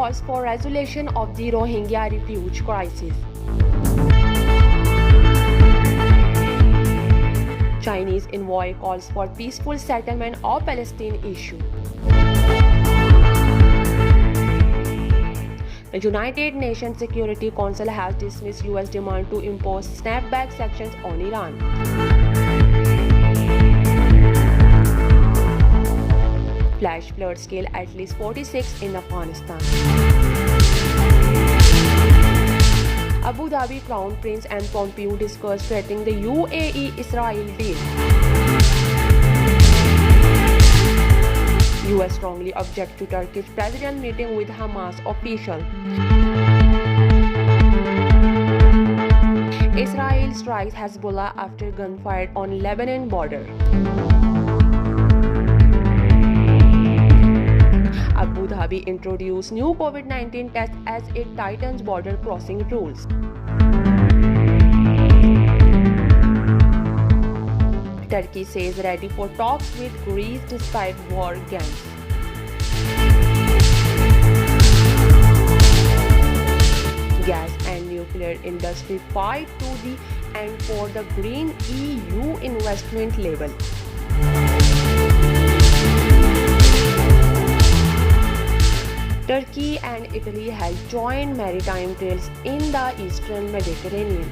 calls for resolution of the Rohingya refugee crisis. Chinese envoy calls for peaceful settlement of Palestine issue. The United Nations Security Council has dismissed US demand to impose snapback sanctions on Iran. Flash flood scale at least 46 in Afghanistan. Abu Dhabi Crown Prince and Pompeo discuss threatening the UAE-Israel deal. US strongly object to Turkish president meeting with Hamas official. Israel strikes Hezbollah after gunfire on Lebanon border. Abu Dhabi introduced new COVID-19 test as it tightens border crossing rules. Turkey says ready for talks with Greece despite war gains. Gas and nuclear industry fight to the end for the green EU investment label. Turkey and Italy have joined maritime trails in the Eastern Mediterranean.